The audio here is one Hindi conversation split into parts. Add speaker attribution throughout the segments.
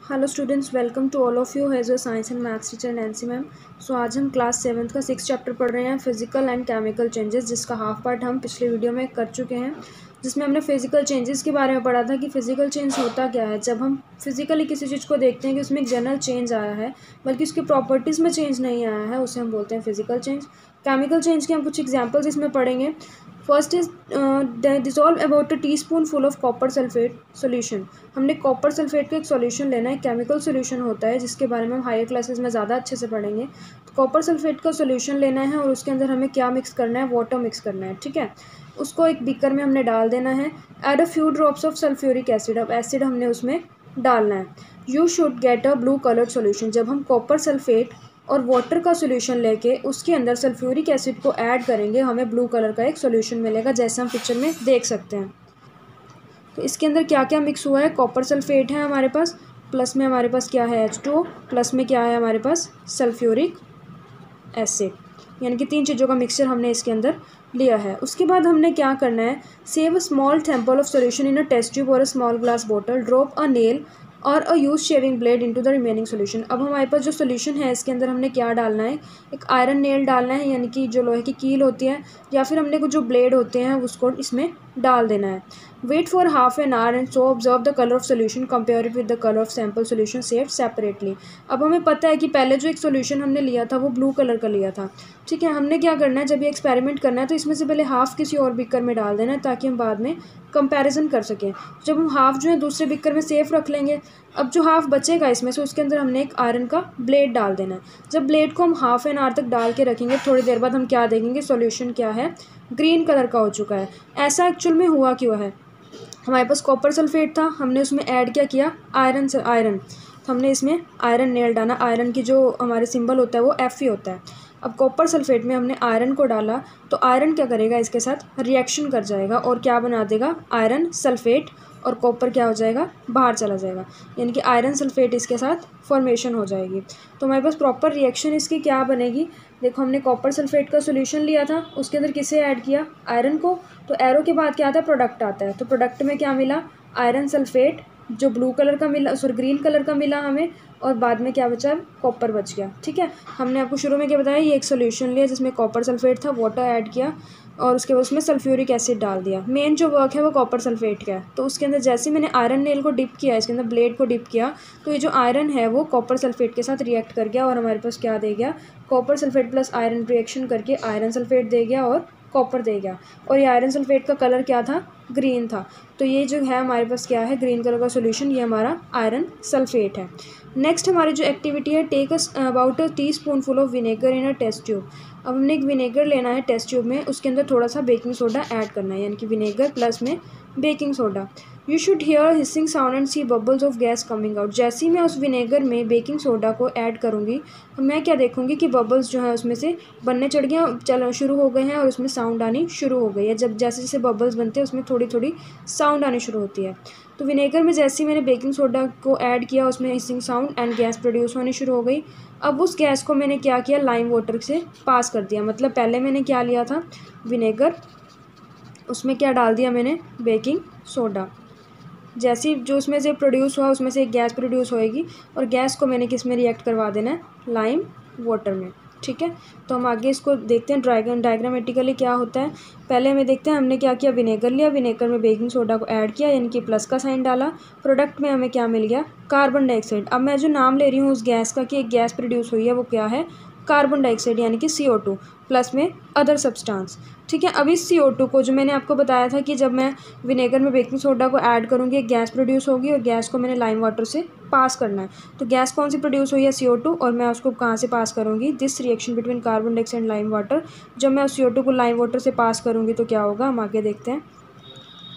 Speaker 1: Hello students, welcome to all of you as a science and maths teacher Nancy ma'am. So आज हम क्लास 7th का 6th चैप्टर पढ़ रहे हैं, फिजिकल एंड केमिकल चेंजेस, जिसका हाफ पार्ट हम पिछले वीडियो में कर चुके हैं, जिसमें हमने फिजिकल चेंजेस के बारे में पढ़ा था कि फिजिकल चेंज होता क्या है। जब हम फिजिकली किसी चीज़ को देखते हैं कि उसमें एक जनरल चेंज आया है, बल्कि उसकी प्रॉपर्टीज़ में चेंज नहीं आया है, उसे हम बोलते हैं फिजिकल चेंज। केमिकल चेंज के हम कुछ एग्जाम्पल्स इसमें पढ़ेंगे। First is dissolve about a teaspoon full of copper sulphate solution. हमने कॉपर सल्फेट का एक सॉल्यूशन लेना है, केमिकल सॉल्यूशन होता है, जिसके बारे में हम हायर क्लासेस में ज़्यादा अच्छे से पढ़ेंगे। तो कॉपर सल्फेट का सॉल्यूशन लेना है और उसके अंदर हमें क्या मिक्स करना है, वाटर मिक्स करना है, ठीक है। उसको एक बीकर में हमने डाल देना है। Add a few drops of sulphuric acid, अब एसिड हमने उसमें डालना है। You should get a blue coloured solution. जब हम कॉपर सल्फेट और वाटर का सॉल्यूशन लेके उसके अंदर सल्फ्यूरिक एसिड को ऐड करेंगे, हमें ब्लू कलर का एक सॉल्यूशन मिलेगा, जैसे हम पिक्चर में देख सकते हैं। तो इसके अंदर क्या क्या मिक्स हुआ है, कॉपर सल्फेट है हमारे पास, प्लस में हमारे पास क्या है H2O, प्लस में क्या है हमारे पास सल्फ्यूरिक एसिड, यानी कि तीन चीज़ों का मिक्सचर हमने इसके अंदर लिया है। उसके बाद हमने क्या करना है, save a small sample of solution in a test tube और a small glass bottle, drop a nail और a use shaving blade into the remaining solution. अब हमारे पास जो सॉल्यूशन है इसके अंदर हमने क्या डालना है, एक आयरन नेल डालना है, यानी कि जो लोहे की कील होती है, या फिर हमने कुछ जो ब्लेड होते हैं उसको इसमें डाल देना है। Wait for half an hour and so observe the colour of solution, compare it with the colour of sample solution saved separately. अब हमें पता है कि पहले जो एक सॉल्यूशन हमने लिया था वो ब्लू कलर का लिया था, ठीक है। हमने क्या करना है, जब ये एक्सपेरिमेंट करना है तो इसमें से पहले हाफ किसी और बिकर में डाल देना है, ताकि हम बाद में कंपैरिजन कर सकें। जब हम हाफ जो है दूसरे बिकर में सेफ रख लेंगे, अब जो हाफ बचेगा इसमें से उसके अंदर हमने एक आयरन का ब्लेड डाल देना है। जब ब्लेड को हम हाफ एन आवर तक डाल के रखेंगे, थोड़ी देर बाद हम क्या देखेंगे, सॉल्यूशन क्या है, ग्रीन कलर का हो चुका है। ऐसा एक्चुअल में हुआ क्यों है, हमारे पास कॉपर सल्फेट था, हमने उसमें ऐड क्या किया, आयरन से आयरन, तो हमने इसमें आयरन नेल डाला। आयरन की जो हमारे सिंबल होता है वो Fe होता है। अब कॉपर सल्फेट में हमने आयरन को डाला, तो आयरन क्या करेगा, इसके साथ रिएक्शन कर जाएगा और क्या बना देगा, आयरन सल्फेट, और कॉपर क्या हो जाएगा, बाहर चला जाएगा, यानी कि आयरन सल्फेट इसके साथ फॉर्मेशन हो जाएगी। तो हमारे पास प्रॉपर रिएक्शन इसकी क्या बनेगी, देखो हमने कॉपर सल्फेट का सॉल्यूशन लिया था, उसके अंदर किसे ऐड किया, आयरन को, तो एरो के बाद क्या आता है, प्रोडक्ट आता है। तो प्रोडक्ट में क्या मिला, आयरन सल्फेट जो ब्लू कलर का मिला, सॉरी ग्रीन कलर का मिला हमें, और बाद में क्या बचा, कॉपर बच गया, ठीक है। हमने आपको शुरू में क्या बताया, ये एक सॉल्यूशन लिया जिसमें कॉपर सल्फेट था, वाटर ऐड किया और उसके बाद उसमें सल्फ्यूरिक एसिड डाल दिया। मेन जो वर्क है वो कॉपर सल्फेट का है। तो उसके अंदर जैसे ही मैंने आयरन नेल को डिप किया, इसके अंदर ब्लेड को डिप किया, तो ये जो आयरन है वो कॉपर सल्फेट के साथ रिएक्ट कर गया और हमारे पास क्या दे गया, copper sulphate plus iron reaction करके आयरन सल्फेट दे गया और कॉपर दे गया। और ये आयरन सल्फेट का कलर क्या था, ग्रीन था। तो ये जो है हमारे पास क्या है, ग्रीन कलर का सॉल्यूशन, ये हमारा आयरन सल्फेट है। नेक्स्ट हमारी जो एक्टिविटी है, take about a teaspoonful of vinegar in a test tube. अब हमने एक विनेगर लेना है टेस्ट ट्यूब में, उसके अंदर थोड़ा सा बेकिंग सोडा ऐड करना है, यानी कि विनेगर प्लस में baking soda. You should hear hissing sound and see bubbles of gas coming out. जैसे ही मैं उस विनेगर में बेकिंग सोडा को ऐड करूँगी, तो मैं क्या देखूँगी कि बबल्स जो है उसमें से बनने चढ़ गए, चल शुरू हो गए हैं और उसमें साउंड आनी शुरू हो गई है। जब जैसे जैसे बबल्स बनते हैं उसमें थोड़ी थोड़ी साउंड आनी शुरू होती है। तो विनेगर में जैसे ही मैंने बेकिंग सोडा को ऐड किया, उसमें hissing sound and gas produce होनी शुरू हो गई। अब उस गैस को मैंने क्या किया, लाइम वाटर से पास कर दिया। मतलब पहले मैंने क्या लिया था, विनेगर, उसमें क्या डाल दिया मैंने, बेकिंग सोडा। जैसे ही जो उसमें से प्रोड्यूस हुआ उसमें से एक गैस प्रोड्यूस होएगी, और गैस को मैंने किस में रिएक्ट करवा देना है, लाइम वाटर में, ठीक है। तो हम आगे इसको देखते हैं डायग्रामेटिकली क्या होता है। पहले हमें देखते हैं हमने क्या किया, विनेगर लिया, विनेगर में बेकिंग सोडा को ऐड किया, यानी कि प्लस का साइन डाला, प्रोडक्ट में हमें क्या मिल गया, कार्बन डाइऑक्साइड। अब मैं जो नाम ले रही हूँ उस गैस का कि एक गैस प्रोड्यूस हुई है, वो क्या है, कार्बन डाइऑक्साइड, यानी कि CO2 प्लस में अदर सब्सटेंस, ठीक है। अब इस CO2 को, जो मैंने आपको बताया था कि जब मैं विनेगर में बेकिंग सोडा को ऐड करूँगी एक गैस प्रोड्यूस होगी, और गैस को मैंने लाइम वाटर से पास करना है। तो गैस कौन सी प्रोड्यूस हुई है, CO2, और मैं उसको कहाँ से पास करूँगी, this reaction between carbon dioxide and lime water. जब मैं उस CO2 को लाइम वाटर से पास करूँगी तो क्या होगा, हम आगे देखते हैं।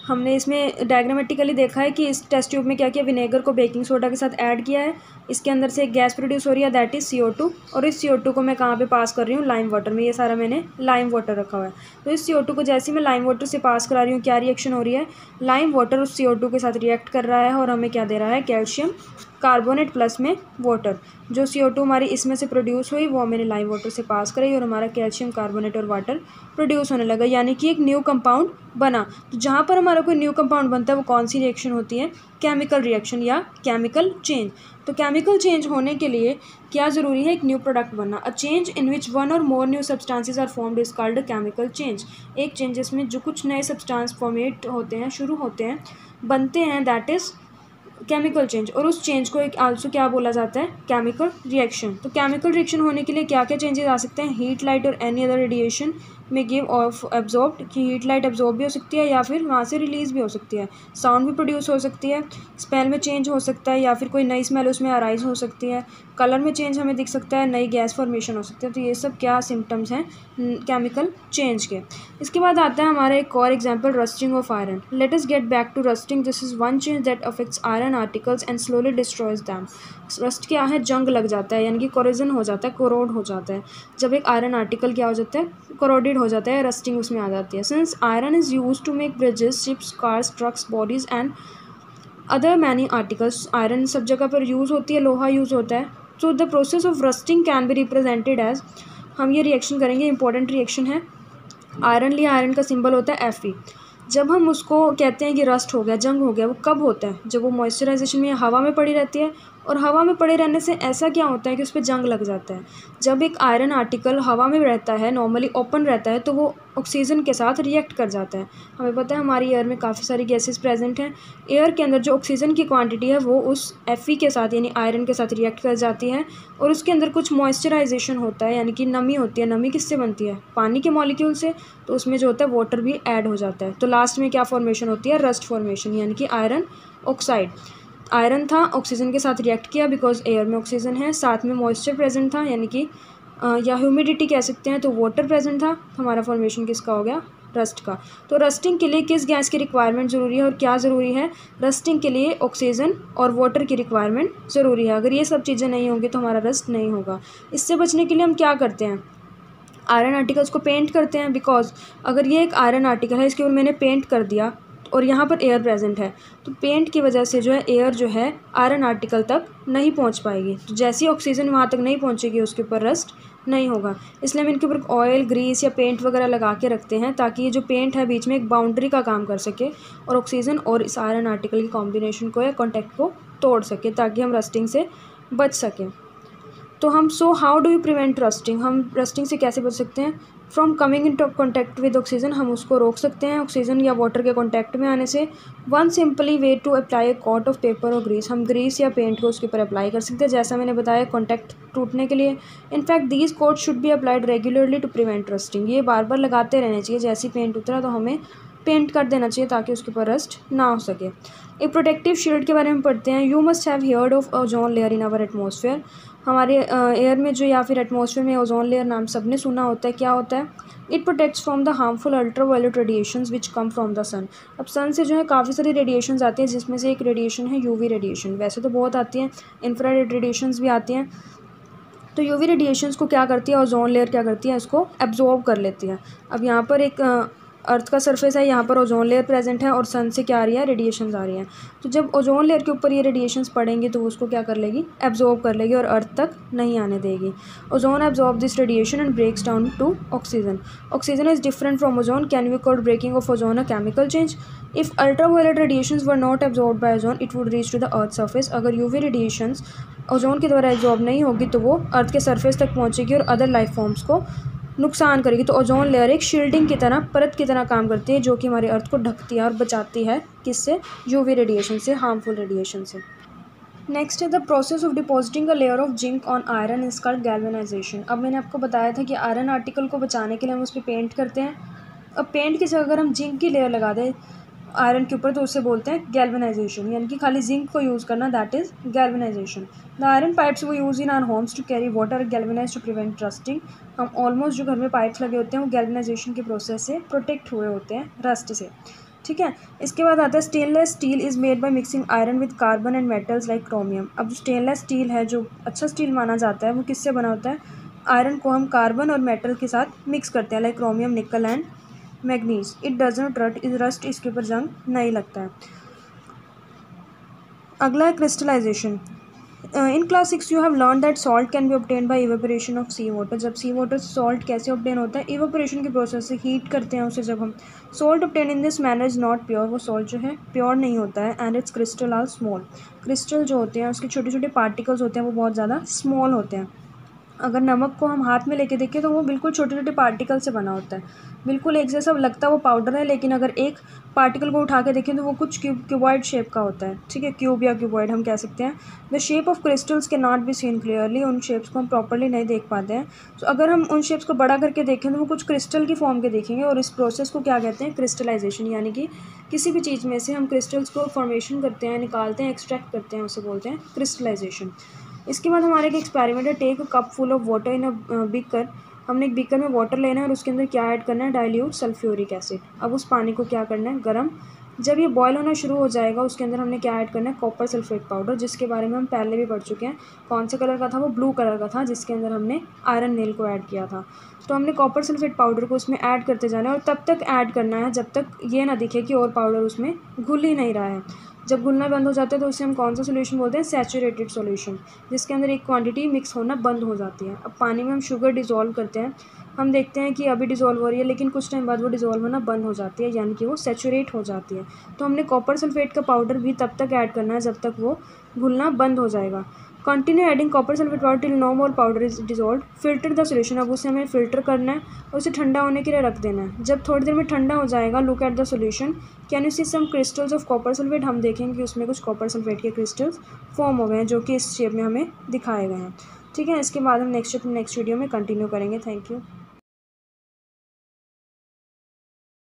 Speaker 1: हमने इसमें डायग्रामेटिकली देखा है कि इस टेस्ट ट्यूब में क्या किया, विनेगर को बेकिंग सोडा के साथ ऐड किया है, इसके अंदर से एक गैस प्रोड्यूस हो रही है, दैट इज़ CO2, और इस CO2 को मैं कहाँ पे पास कर रही हूँ, लाइम वाटर में। ये सारा मैंने लाइम वाटर रखा हुआ है। तो इस CO2 को जैसे ही मैं लाइम वाटर से पास करा रही हूँ, क्या रिएक्शन हो रही है, लाइम वाटर उस CO2 के साथ रिएक्ट कर रहा है और हमें क्या दे रहा है, कैल्शियम कार्बोनेट प्लस में वाटर। जो CO2 हमारी इसमें से प्रोड्यूस हुई वो मैंने लाइम वाटर से पास कराई और हमारा कैल्शियम कार्बोनेट और वाटर प्रोड्यूस होने लगा, यानी कि एक न्यू कंपाउंड बना। तो जहाँ पर हमारा हमारा कोई न्यू कंपाउंड बनता है वो कौन सी रिएक्शन होती है? केमिकल रिएक्शन या केमिकल चेंज। तो केमिकल चेंज होने के लिए क्या ज़रूरी है? एक न्यू प्रोडक्ट बनना। A change in which one और more new substances are formed is called chemical change. एक चेंज जिसमें जो कुछ नए सब्सटेंस फॉर्मेट होते हैं, शुरू होते हैं, बनते हैं, दैट इज़ केमिकल चेंज। और उस चेंज को एक आल्सो क्या बोला जाता है? Chemical reaction. तो केमिकल रिएक्शन होने के लिए क्या क्या चेंजेस आ सकते हैं? हीट, लाइट और एनी अदर रेडिएशन में गिव ऑफ एब्जॉर्ब्ड, कि हीट लाइट एब्जॉर्ब भी हो सकती है या फिर वहाँ से रिलीज़ भी हो सकती है। साउंड भी प्रोड्यूस हो सकती है, स्मेल में चेंज हो सकता है या फिर कोई नई स्मेल उसमें अराइज हो सकती है, कलर में चेंज हमें दिख सकता है, नई गैस फॉर्मेशन हो सकती है। तो ये सब क्या सिम्टम्स हैं केमिकल चेंज के। इसके बाद आता है हमारा एक और example, rusting of iron. Let us get back to rusting. This is one change that affects iron articles and slowly destroys them. Rust क्या है? जंग लग जाता है, यानी कि कोरोजन हो जाता है, कोरोड हो जाता है। जब एक आयरन आर्टिकल क्या हो जाता है? कोरोडेड हो जाता है, रस्टिंग उसमें आ जाती है। Since iron is use to make bridges, ships, cars, trucks, bodies and other many articles. Iron सब जगह पर यूज़ होती है, लोहा यूज़ होता है। So the process of rusting can be represented as, हम ये रिएक्शन करेंगे, इंपॉर्टेंट रिएक्शन है। आयरन लिया, आयरन का सिंबल होता है Fe। जब हम उसको कहते हैं कि रस्ट हो गया, जंग हो गया, वो कब होता है? जब वो मॉइस्चराइजेशन में हवा में पड़ी रहती है। और हवा में पड़े रहने से ऐसा क्या होता है कि उस पर जंग लग जाता है? जब एक आयरन आर्टिकल हवा में रहता है, नॉर्मली ओपन रहता है, तो वो ऑक्सीजन के साथ रिएक्ट कर जाता है। हमें पता है हमारी एयर में काफ़ी सारी गैसेस प्रेजेंट हैं। एयर के अंदर जो ऑक्सीजन की क्वांटिटी है वो उस Fe के साथ यानी आयरन के साथ रिएक्ट कर जाती है और उसके अंदर कुछ मॉइस्चराइजेशन होता है, यानी कि नमी होती है। नमी किससे बनती है? पानी के मॉलिक्यूल से। तो उसमें जो होता है वाटर भी ऐड हो जाता है। तो लास्ट में क्या फॉर्मेशन होती है? रस्ट फॉर्मेशन, यानी कि आयरन ऑक्साइड। आयरन था, ऑक्सीजन के साथ रिएक्ट किया बिकॉज एयर में ऑक्सीजन है, साथ में मॉइस्चर प्रेजेंट था, यानी कि या ह्यूमिडिटी कह सकते हैं, तो वाटर प्रेजेंट था। हमारा फॉर्मेशन किसका हो गया? रस्ट का। तो रस्टिंग के लिए किस गैस की रिक्वायरमेंट ज़रूरी है और क्या ज़रूरी है? रस्टिंग के लिए ऑक्सीजन और वाटर की रिक्वायरमेंट ज़रूरी है। अगर ये सब चीज़ें नहीं होंगी तो हमारा रस्ट नहीं होगा। इससे बचने के लिए हम क्या करते हैं? आयरन आर्टिकल्स को पेंट करते हैं। बिकॉज अगर ये एक आयरन आर्टिकल है, इसके ऊपर मैंने पेंट कर दिया और यहाँ पर एयर प्रेजेंट है, तो पेंट की वजह से जो है एयर जो है आयरन आर्टिकल तक नहीं पहुँच पाएगी। तो जैसी ऑक्सीजन वहाँ तक नहीं पहुँचेगी उसके ऊपर रस्ट नहीं होगा। इसलिए हम इनके ऊपर ऑयल, ग्रीस या पेंट वगैरह लगा के रखते हैं ताकि ये जो पेंट है बीच में एक बाउंड्री का काम कर सके और ऑक्सीजन और इस आयरन आर्टिकल की कॉम्बिनेशन को या कॉन्टैक्ट को तोड़ सके ताकि हम रस्टिंग से बच सकें। तो हम how do you prevent rusting? हम रस्टिंग से कैसे बच सकते हैं? From coming in contact with oxygen, हम उसको रोक सकते हैं ऑक्सीजन या वाटर के कॉन्टैक्ट में आने से। One simply way to apply a coat of paper और ग्रीस, हम ग्रीस या पेंट को उसके ऊपर अप्लाई कर सकते हैं जैसा मैंने बताया कॉन्टैक्ट टूटने के लिए। In fact these coat should be applied regularly to prevent rusting, ये बार बार लगाते रहने चाहिए। जैसे पेंट उतरा तो हमें पेंट कर देना चाहिए ताकि उसके ऊपर रस्ट ना हो सके। एक प्रोटेक्टिव शील्ड के बारे में पढ़ते हैं। You must have heard of ozone layer in our atmosphere, हमारे एयर में जो या फिर एटमॉस्फेयर में ओजोन लेयर नाम सबने सुना होता है। क्या होता है? It protects from the harmful ultraviolet radiations which come from the sun. अब सन से जो है काफ़ी सारी रेडिएशंस आती हैं जिसमें से एक रेडिएशन है यूवी रेडिएशन। वैसे तो बहुत आती हैं, इंफ्रारेड रेडिएशंस भी आती हैं। तो यूवी रेडिएशंस को क्या करती है? ओजोन लेयर क्या करती है? इसको एब्जॉर्ब कर लेती है। अब यहाँ पर एक अर्थ का सरफेस है, यहाँ पर ओजोन लेयर प्रेजेंट है और सन से क्या आ रही है? रेडिएशंस आ रही हैं। तो जब ओजोन लेयर के ऊपर ये रेडिएशंस पड़ेंगी तो उसको क्या कर लेगी? एब्जॉर्ब कर लेगी और अर्थ तक नहीं आने देगी। Ozone absorb this radiation and breaks down to oxygen. Oxygen is different from ozone, can be called breaking of ozone a chemical change. If ultraviolet radiations were not absorb by ozone it would reach to the earth surface. अगर यूवी रेडिएशंस ओजोन के द्वारा एब्जॉर्ब नहीं होगी तो वो अर्थ के सरफेस तक पहुँचेगी और अदर लाइफ फॉर्म्स को नुकसान करेगी। तो ओजोन लेयर एक शील्डिंग की तरह, परत की तरह काम करती है जो कि हमारे अर्थ को ढकती है और बचाती है किससे? यूवी रेडिएशन से, हार्मफुल रेडिएशन से। नेक्स्ट है the process of depositing a layer of zinc on iron is called galvanisation. अब मैंने आपको बताया था कि आयरन आर्टिकल को बचाने के लिए हम उस पर पेंट करते हैं। अब पेंट की जगह अगर हम जिंक की लेयर लगा दें आयरन के ऊपर तो उसे बोलते हैं गैल्वेनाइजेशन, यानी कि खाली जिंक को यूज़ करना, that is galvanisation. The iron pipes वो use in our homes to carry water galvanise to prevent rusting. हम ऑलमोस्ट जो घर में पाइप्स लगे होते हैं वो गैल्वेनाइजेशन के प्रोसेस से प्रोटेक्ट हुए होते हैं रस्ट से। ठीक है, इसके बाद आता है stainless steel is made by mixing iron with carbon and metals like chromium. अब जो स्टेनलेस स्टील है, जो अच्छा स्टील माना जाता है, वो किससे बना होता है? आयरन को हम कार्बन और मेटल के साथ मिक्स करते हैं, like chromium, nickel and manganese. It doesn't rust, इसके ऊपर जंग नहीं लगता है। अगला है crystallisation. In class 6 you have learn that salt can be obtain by evaporation of sea water. जब सी वाटर से सॉल्ट कैसे ऑब्टेन होता है, इवेपोरेशन के प्रोसेस से, हीट करते हैं उसे जब हम। Salt obtain in this manner is not pure, वो सॉल्ट जो है प्योर नहीं होता है। And its crystal are small, crystal जो होते हैं उसके छोटे छोटे पार्टिकल्स होते हैं वो बहुत ज़्यादा स्मॉल होते हैं। अगर नमक को हम हाथ में लेके देखें तो वो बिल्कुल छोटे छोटे पार्टिकल से बना होता है, बिल्कुल एक जैसा लगता है वो पाउडर है, लेकिन अगर एक पार्टिकल को उठा के देखें तो वो कुछ क्यूबॉइड शेप का होता है, ठीक है, क्यूब या क्यूबॉइड हम कह सकते हैं। द शेप ऑफ क्रिस्टल्स के नॉट बी सीन क्लियरली, उन शेप्स को हम प्रॉपरली नहीं देख पाते हैं। तो अगर हम उन शेप्स को बड़ा करके देखें तो वो कुछ क्रिस्टल की फॉर्म के देखेंगे, और इस प्रोसेस को क्या कहते हैं, क्रिस्टलाइजेशन। यानी कि किसी भी चीज़ में से हम क्रिस्टल्स को फॉर्मेशन करते हैं, निकालते हैं, एक्सट्रैक्ट करते हैं, उसे बोलते हैं क्रिस्टलाइजेशन। इसके बाद हमारे एक एक्सपेरिमेंट है, take a cup full of water in a beaker. हमने एक बीकर में वाटर लेना है और उसके अंदर क्या ऐड करना है, डाइल्यूट सल्फ्यूरिक एसिड। अब उस पानी को क्या करना है, गर्म। जब ये बॉयल होना शुरू हो जाएगा उसके अंदर हमने क्या ऐड करना है, कॉपर सल्फेट पाउडर, जिसके बारे में हम पहले भी पढ़ चुके हैं। कौन से कलर का था वो, ब्लू कलर का था, जिसके अंदर हमने आयरन नेल को ऐड किया था। तो हमने कॉपर सल्फेट पाउडर को उसमें ऐड करते जाना है और तब तक ऐड करना है जब तक ये ना दिखे कि और पाउडर उसमें घुल ही नहीं रहा है। जब घुलना बंद हो जाता है तो उसे हम कौन सा सोल्यूशन बोलते हैं, सैचुरेटेड सॉल्यूशन, जिसके अंदर एक क्वांटिटी मिक्स होना बंद हो जाती है। अब पानी में हम शुगर डिज़ोल्व करते हैं, हम देखते हैं कि अभी डिज़ोल्व हो रही है लेकिन कुछ टाइम बाद वो डिज़ोल्व होना बंद हो जाती है, यानी कि वो सैचुरेट हो जाती है। तो हमने कॉपर सल्फेट का पाउडर भी तब तक ऐड करना है जब तक वो घुलना बंद हो जाएगा। Continue adding copper sulphate powder till no more powder is dissolve. Filter the solution, अब उसे हमें फ़िल्टर करना है और उसे ठंडा होने के लिए रख देना है। जब थोड़ी देर में ठंडा हो जाएगा, look at the solution, can you see some crystals of copper sulphate. हम देखेंगे कि उसमें कुछ कॉपर सल्फेट के क्रिस्टल्स फॉर्म हो गए हैं जो कि इस शेप में हमें दिखाए गए हैं। ठीक है, इसके बाद हम नेक्स्ट वीडियो में कंटिन्यू करेंगे। Thank you.